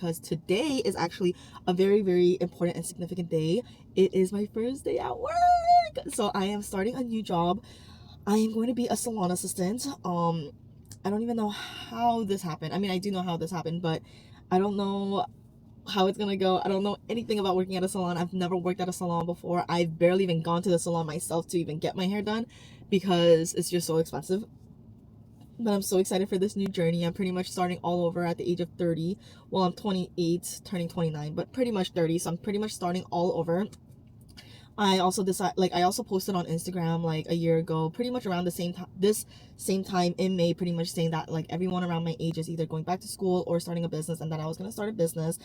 because today is actually a very, very important and significant day. It is my first day at work. So I am starting a new job. I am going to be a salon assistant. I don't even know how this happened. I mean, I do know how this happened, but I don't know how it's gonna go. I don't know anything about working at a salon. I've never worked at a salon before. I've barely even gone to the salon myself to even get my hair done because it's just so expensive. But I'm so excited for this new journey. I'm pretty much starting all over at the age of 30. Well, I'm 28, turning 29, but pretty much 30. So I'm pretty much starting all over. I also I also posted on Instagram like a year ago, pretty much around the same time in May, pretty much saying that like everyone around my age is either going back to school or starting a business, and that I was gonna start a business.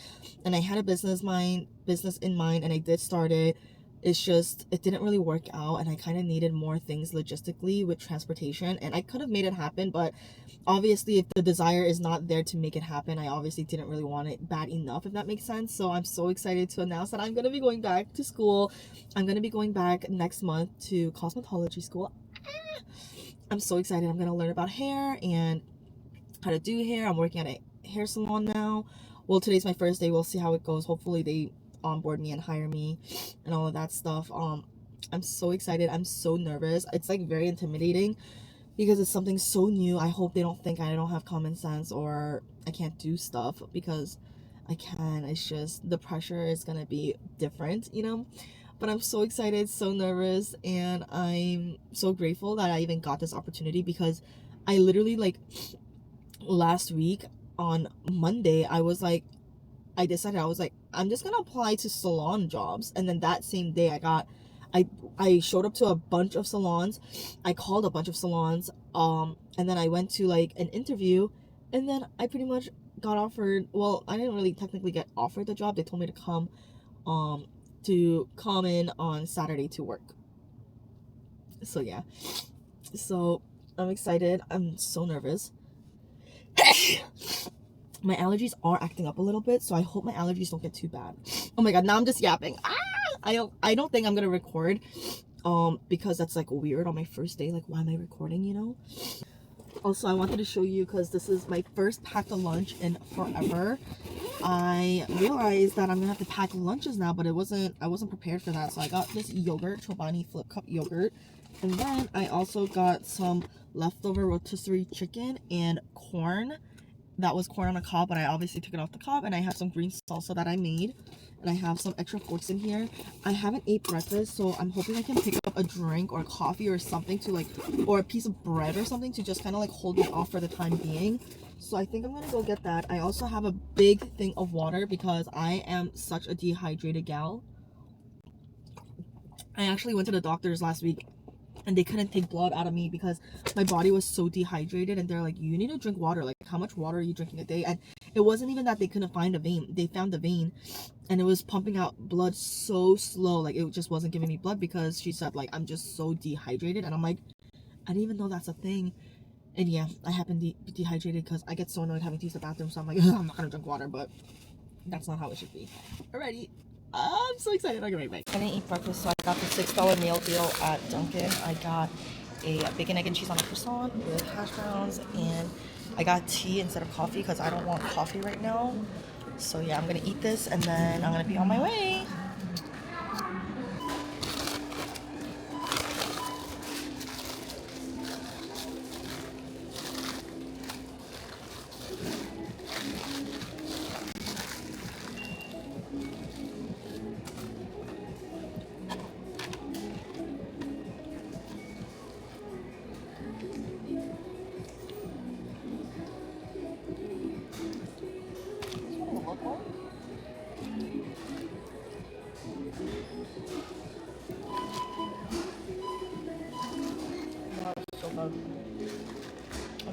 And I had a business in mind, and I did start it. It's just it didn't really work out, and I kind of needed more things logistically with transportation, and I could have made it happen, but obviously if the desire is not there to make it happen, I obviously didn't really want it bad enough, if that makes sense. So I'm so excited to announce that I'm going to be going back to school. I'm going to be going back next month to cosmetology school. I'm so excited. I'm going to learn about hair and how to do hair. I'm working at a hair salon now. Well, today's my first day. We'll see how it goes. Hopefully they onboard me and hire me and all of that stuff. I'm so excited. I'm so nervous. It's like very intimidating because it's something so new. I hope they don't think I don't have common sense or I can't do stuff, because I can. It's just the pressure is gonna be different, you know? But I'm so excited, so nervous, and I'm so grateful that I even got this opportunity, because I literally, like, last week on Monday, I was like, I'm just gonna apply to salon jobs. And then that same day I showed up to a bunch of salons. I called a bunch of salons. And then I went to like an interview, and then I pretty much got offered. Well, I didn't really technically get offered the job. They told me to come in on Saturday to work. So yeah. So I'm excited. I'm so nervous. My allergies are acting up a little bit, so I hope my allergies don't get too bad. Oh my god, now I'm just yapping. I don't think I'm gonna record, because that's like weird on my first day. Like, why am I recording, you know? Also, I wanted to show you, because this is my first packed lunch in forever. I realized that I'm gonna have to pack lunches now, but I wasn't prepared for that. So I got this yogurt, Chobani flip cup yogurt, and then I also got some leftover rotisserie chicken and corn. That was corn on a cob, but I obviously took it off the cob, and I have some green salsa that I made, and I have some extra forks in here. I haven't ate breakfast, so I'm hoping I can pick up a drink or coffee or something to like, or a piece of bread or something to just kind of like hold me off for the time being. So I think I'm gonna go get that. I also have a big thing of water because I am such a dehydrated gal. I actually went to the doctor's last week, and they couldn't take blood out of me because my body was so dehydrated, and they're like, you need to drink water. Like, how much water are you drinking a day? And it wasn't even that they couldn't find a vein. They found the vein, and it was pumping out blood so slow. Like, it just wasn't giving me blood, because she said, like, I'm just so dehydrated. And I'm like, I didn't even know that's a thing. And yeah, I happen to be dehydrated because I get so annoyed having to use the bathroom. So I'm like, I'm not gonna drink water, but that's not how it should be. Alrighty. I'm so excited. I'll get right back. I didn't eat breakfast, so I got the $6 meal deal at Dunkin'. I got a bacon, egg, and cheese on a croissant with hash browns, and I got tea instead of coffee because I don't want coffee right now. So yeah, I'm gonna eat this, and then I'm gonna be on my way.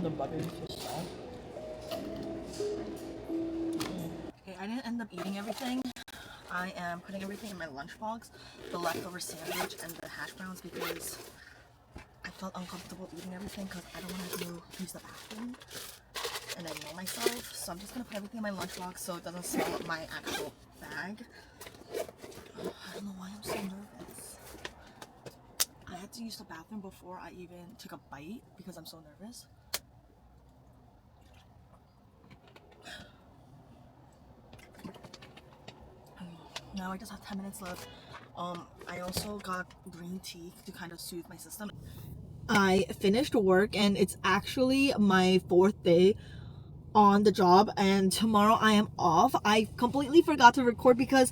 The butter is so soft. Okay, I didn't end up eating everything. I am putting everything in my lunchbox, the leftover sandwich and the hash browns, because I felt uncomfortable eating everything because I don't want to use the bathroom, and I know myself. So I'm just gonna put everything in my lunchbox so it doesn't smell up my actual bag. I don't know why I'm so nervous. I had to use the bathroom before I even took a bite because I'm so nervous. Now I just have 10 minutes left. I also got green tea to kind of soothe my system. I finished work and it's actually my 4th day on the job, and tomorrow I am off. I completely forgot to record because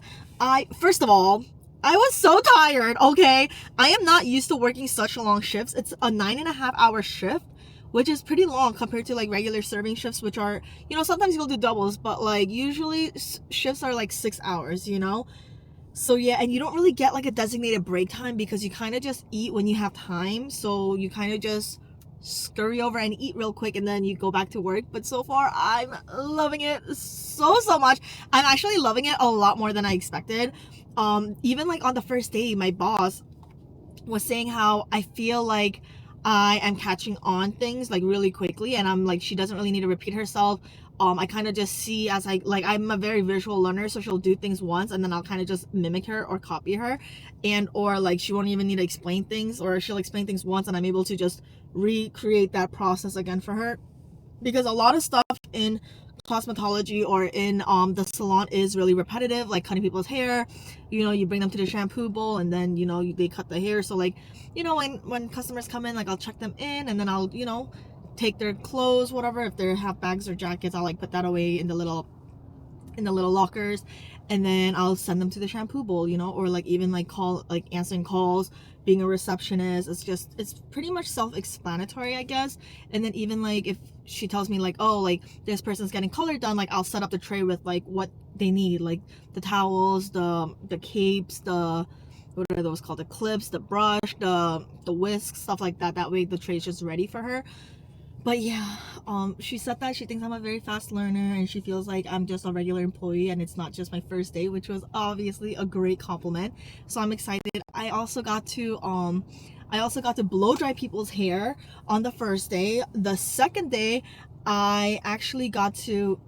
first of all, I was so tired, okay? I am not used to working such long shifts. It's a 9.5-hour shift, which is pretty long compared to like regular serving shifts, which are, sometimes you'll do doubles, but like usually shifts are like 6 hours, So yeah, and you don't really get like a designated break time because you kind of just eat when you have time. So you kind of just scurry over and eat real quick and then you go back to work. But so far I'm loving it so much. I'm actually loving it a lot more than I expected. Even like on the first day, my boss was saying how I feel like I am catching on things like really quickly, and I'm like, she doesn't really need to repeat herself. I kind of just see as I'm a very visual learner, so she'll do things once and then I'll kind of just mimic her or copy her, and or like she won't even need to explain things, or she'll explain things once and I'm able to just recreate that process again for her. Because a lot of stuff in cosmetology or in the salon is really repetitive, like cutting people's hair. You bring them to the shampoo bowl and then they cut the hair. So like, when customers come in, like I'll check them in and then I'll take their clothes, whatever. If they have bags or jackets, I'll like put that away in the little lockers, and then I'll send them to the shampoo bowl, or like even like answering calls, being a receptionist. It's pretty much self-explanatory, I guess. And then even like if she tells me like, oh, like this person's getting color done, like I'll set up the tray with like what they need, like the towels, the capes, the what are those called, the clips, the brush, the whisk, stuff like that. That way the tray's just ready for her. But yeah, she said that she thinks I'm a very fast learner and she feels like I'm just a regular employee and it's not just my first day, which was obviously a great compliment. So I'm excited. I also got to blow dry people's hair on the first day. The second day, I actually got to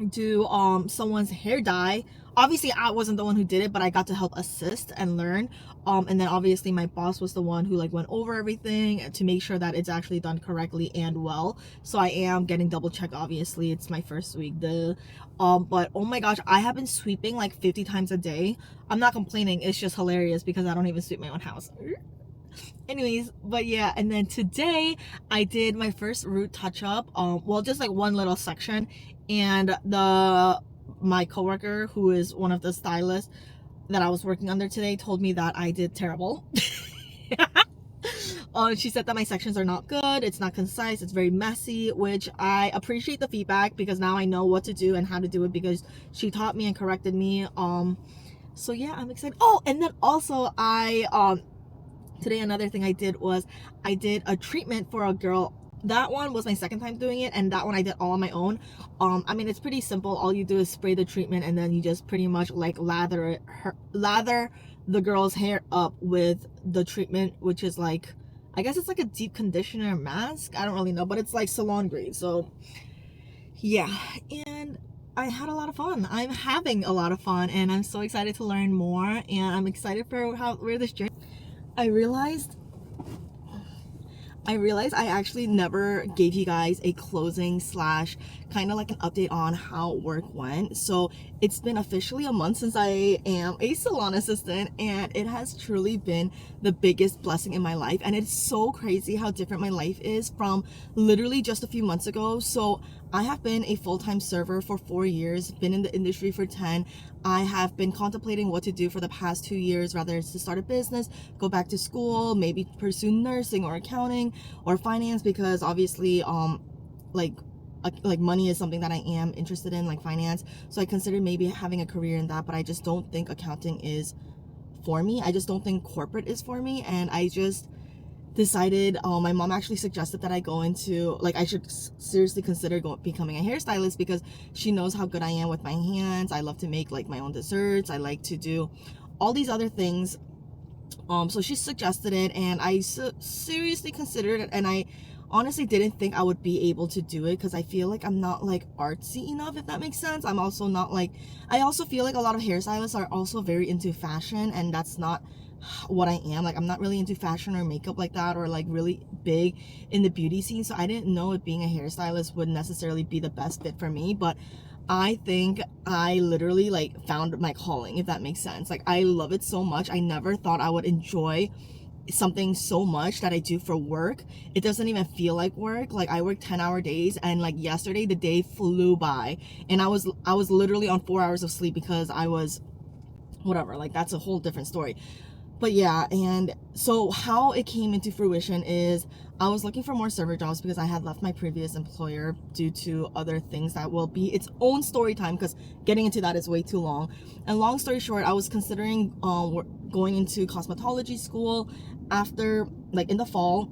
do someone's hair dye. Obviously I wasn't the one who did it, but I got to help assist and learn. And then obviously my boss was the one who like went over everything to make sure that it's actually done correctly and well. So I am getting double checked. Obviously it's my first week. But oh my gosh, I have been sweeping like 50 times a day. I'm not complaining, it's just hilarious because I don't even sweep my own house. Anyways, but yeah, and then today I did my first root touch-up. Well, just like one little section, and my coworker, who is one of the stylists that I was working under today, told me that I did terrible. She said that my sections are not good, it's not concise, it's very messy, which I appreciate the feedback because now I know what to do and how to do it because she taught me and corrected me. So yeah, I'm excited. Oh, and then also today another thing I did was I did a treatment for a girl. That one was my second time doing it, and that one I did all on my own. I mean, it's pretty simple. All you do is spray the treatment and then you just pretty much like lather the girl's hair up with the treatment, which is like, I guess it's like a deep conditioner mask. I don't really know, but it's like salon grade. So yeah, and I had a lot of fun. I'm having a lot of fun and I'm so excited to learn more, and I'm excited for where this journey. I realized I actually never gave you guys a closing / kind of like an update on how work went. So it's been officially a month since I am a salon assistant, and it has truly been the biggest blessing in my life. And it's so crazy how different my life is from literally just a few months ago. So I have been a full-time server for 4 years, been in the industry for 10. I have been contemplating what to do for the past 2 years, whether it's to start a business, go back to school, maybe pursue nursing or accounting or finance, because obviously like money is something that I am interested in, like finance. So I considered maybe having a career in that, but I just don't think accounting is for me. I just don't think corporate is for me, and I just decided, my mom actually suggested that I go into, like, I should seriously consider becoming a hairstylist because she knows how good I am with my hands. I love to make like my own desserts. I like to do all these other things. So she suggested it, and I seriously considered it, and I honestly didn't think I would be able to do it because I feel like I'm not like artsy enough, if that makes sense. I'm also not like, I also feel like a lot of hairstylists are also very into fashion, and that's not what I am. Like, I'm not really into fashion or makeup like that, or like really big in the beauty scene. So I didn't know if being a hairstylist would necessarily be the best fit for me, but I think I literally like found my calling, if that makes sense. Like, I love it so much. I never thought I would enjoy something so much that I do for work. It doesn't even feel like work. Like, I work 10-hour days, and like yesterday the day flew by, and I was literally on 4 hours of sleep because I was whatever. Like, that's a whole different story. But yeah, and so how it came into fruition is I was looking for more server jobs because I had left my previous employer due to other things that will be its own story time, because getting into that is way too long. And long story short, I was considering going into cosmetology school after, like, in the fall.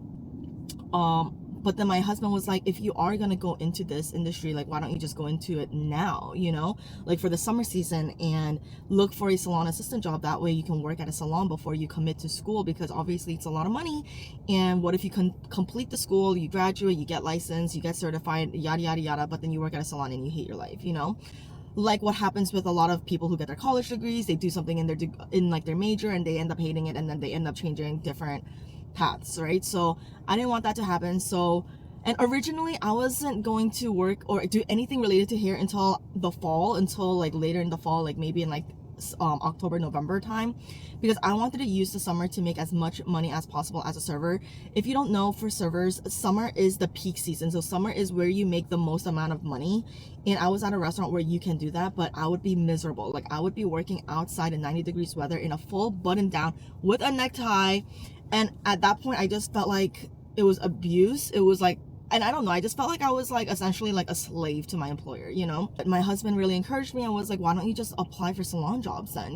But then my husband was like, if you are gonna go into this industry, like, why don't you just go into it now, like for the summer season, and look for a salon assistant job. That way you can work at a salon before you commit to school, because obviously it's a lot of money. And what if you can complete the school, you graduate, you get licensed, you get certified, yada yada yada, but then you work at a salon and you hate your life, like what happens with a lot of people who get their college degrees. They do something in their major, and they end up hating it, and then they end up changing different paths, right? So I didn't want that to happen. So, and originally I wasn't going to work or do anything related to hair until the fall, until like later in the fall, like maybe in like October, November time, because I wanted to use the summer to make as much money as possible as a server. If you don't know, for servers, summer is the peak season. So summer is where you make the most amount of money. And I was at a restaurant where you can do that, but I would be miserable. Like, I would be working outside in 90 degrees weather in a full button down with a necktie. And at that point, I just felt like it was abuse. It was like, and I don't know, I just felt like I was like essentially like a slave to my employer. But my husband really encouraged me and was like, why don't you just apply for salon jobs then?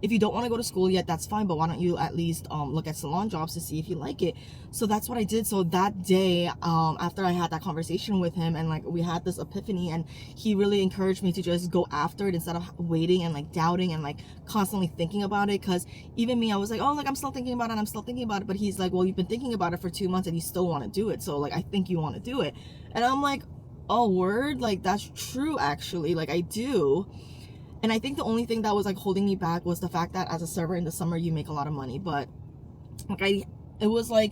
If you don't want to go to school yet, that's fine, but why don't you at least look at salon jobs to see if you like it? So that's what I did. So that day, after I had that conversation with him, and like we had this epiphany, and he really encouraged me to just go after it instead of waiting and like doubting and like constantly thinking about it. Because even me, I was like, oh, like I'm still thinking about it, but he's like, well, you've been thinking about it for 2 months and you still want to do it, so like I think you want to do it. And I'm like, oh, word, like that's true, actually, like I do. And I think the only thing that was like holding me back was the fact that as a server in the summer you make a lot of money. But like it was like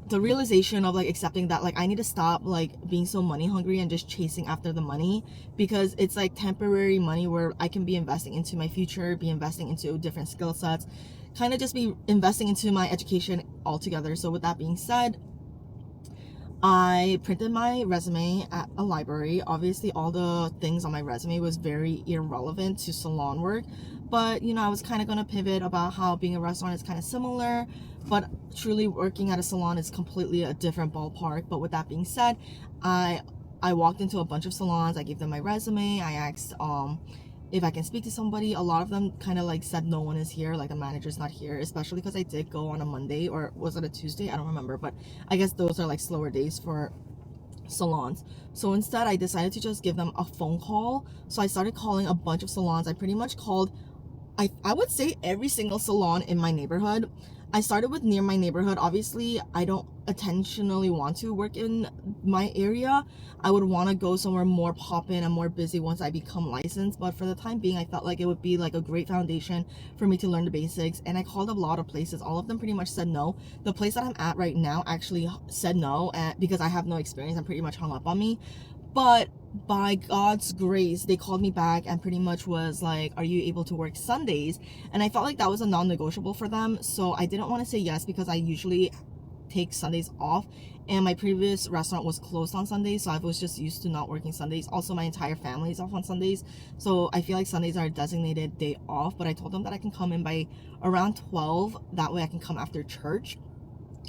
the realization of like accepting that like I need to stop like being so money hungry and just chasing after the money, because it's like temporary money where I can be investing into my future, be investing into different skill sets, kind of just be investing into my education altogether. So with that being said, I printed my resume at a library. Obviously, all the things on my resume was very irrelevant to salon work, but I was kind of going to pivot about how being a restaurant is kind of similar, but truly working at a salon is completely a different ballpark. But with that being said, I walked into a bunch of salons. I gave them my resume. I asked if I can speak to somebody. A lot of them kind of like said no one is here, like the manager's not here, especially because I did go on a Monday, or was it a Tuesday? I don't remember, but I guess those are like slower days for salons. So instead I decided to just give them a phone call. So I started calling a bunch of salons. I pretty much called, I would say, every single salon in my neighborhood. I started with near my neighborhood. Obviously, I don't intentionally want to work in my area. I would want to go somewhere more poppin' and more busy once I become licensed. But for the time being, I felt like it would be like a great foundation for me to learn the basics. And I called a lot of places. All of them pretty much said no. The place that I'm at right now actually said no, because I have no experience and pretty much hung up on me. But by God's grace, they called me back and pretty much was like, are you able to work Sundays? And I felt like that was a non-negotiable for them. So I didn't want to say yes, because I usually take Sundays off, and my previous restaurant was closed on Sundays, so I was just used to not working Sundays. Also, my entire family is off on Sundays, so I feel like Sundays are a designated day off. But I told them that I can come in by around 12. That way I can come after church,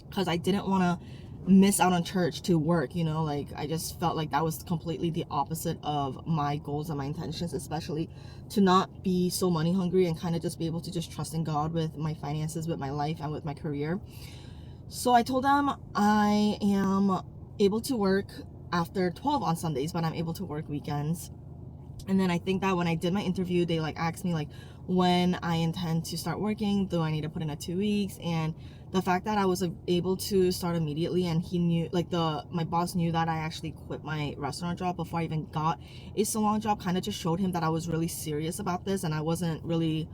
because I didn't want to miss out on church to work. Like I just felt like that was completely the opposite of my goals and my intentions, especially to not be so money hungry and kind of just be able to just trust in God with my finances, with my life, and with my career. So I told them I am able to work after 12 on Sundays, but I'm able to work weekends. And then I think that when I did my interview, they like asked me like when I intend to start working. Do I need to put in a 2 weeks? And the fact that I was able to start immediately, and he knew, like my boss knew that I actually quit my restaurant job before I even got a salon job, kind of just showed him that I was really serious about this, and I wasn't really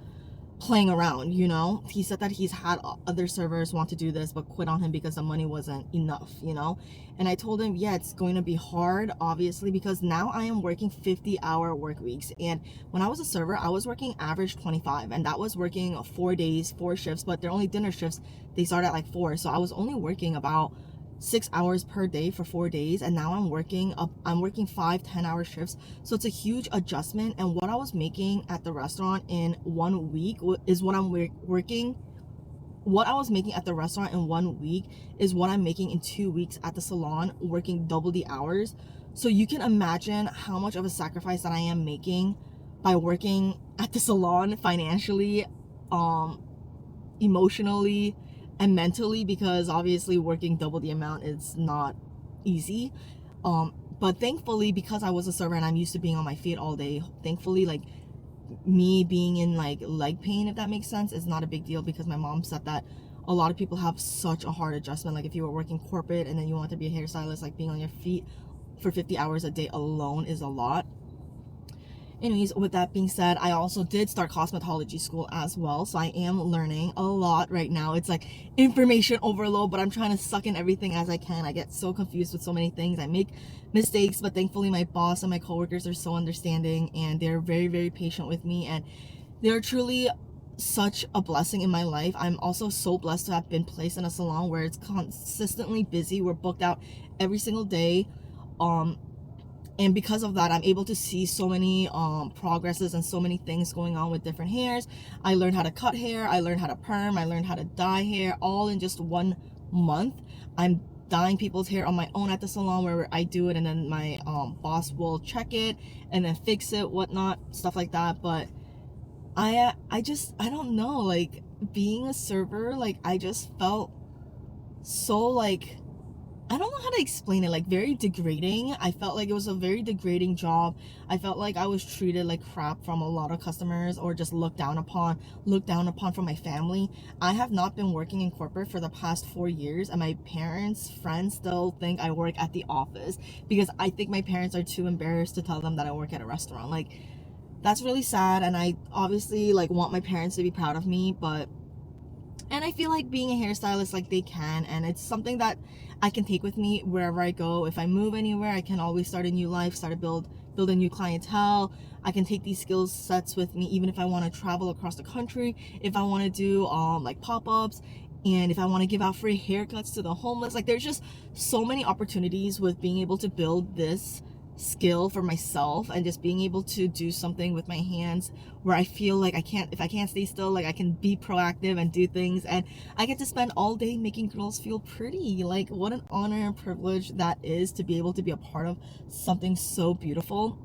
playing around, you know. He said that he's had other servers want to do this but quit on him because the money wasn't enough, you know. And I told him, yeah, it's going to be hard, obviously, because now I am working 50-hour work weeks. And when I was a server, I was working average 25, and that was working 4 days, 4 shifts, but they're only dinner shifts. They start at like 4, so I was only working about 6 hours per day for 4 days, and now I'm working 5-10 hour shifts. So it's a huge adjustment, and what I was making at the restaurant in 1 week is what I'm working what I was making at the restaurant in 1 week is what I'm making in 2 weeks at the salon, working double the hours. So you can imagine how much of a sacrifice that I am making by working at the salon financially, emotionally, and mentally, because obviously working double the amount is not easy. But thankfully, because I was a server and I'm used to being on my feet all day, thankfully, like, me being in like leg pain, if that makes sense, is not a big deal, because my mom said that a lot of people have such a hard adjustment. Like if you were working corporate and then you want to be a hairstylist, like being on your feet for 50 hours a day alone is a lot. Anyways, with that being said, I also did start cosmetology school as well, so I am learning a lot right now. It's like information overload, but I'm trying to suck in everything as I can. I get so confused with so many things. I make mistakes, but thankfully my boss and my coworkers are so understanding, and they're very, very patient with me, and they're truly such a blessing in my life. I'm also so blessed to have been placed in a salon where it's consistently busy. We're booked out every single day. And because of that, I'm able to see so many progresses and so many things going on with different hairs. I learned how to cut hair, I learned how to perm, I learned how to dye hair, all in just 1 month. I'm dyeing people's hair on my own at the salon, where I do it and then my boss will check it and then fix it, whatnot, stuff like that. But I don't know, like being a server, like I just felt so, like, I don't know how to explain it, like very degrading. I felt like it was a very degrading job. I felt like I was treated like crap from a lot of customers, or just looked down upon from my family. I have not been working in corporate for the past 4 years, and my parents' friends still think I work at the office, because I think my parents are too embarrassed to tell them that I work at a restaurant. Like, that's really sad, and I obviously like want my parents to be proud of me, and I feel like being a hairstylist, like, they can, and it's something that I can take with me wherever I go. If I move anywhere, I can always start a new life, build a new clientele. I can take these skill sets with me, even if I want to travel across the country, if I want to do like pop-ups, and if I want to give out free haircuts to the homeless. Like, there's just so many opportunities with being able to build this skill for myself, and just being able to do something with my hands where I feel like if I can't stay still, like I can be proactive and do things, and I get to spend all day making girls feel pretty. Like, what an honor and privilege that is, to be able to be a part of something so beautiful.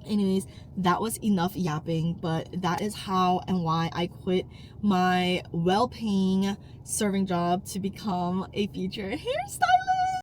Anyways, that was enough yapping, but that is how and why I quit my well-paying serving job to become a featured hairstylist.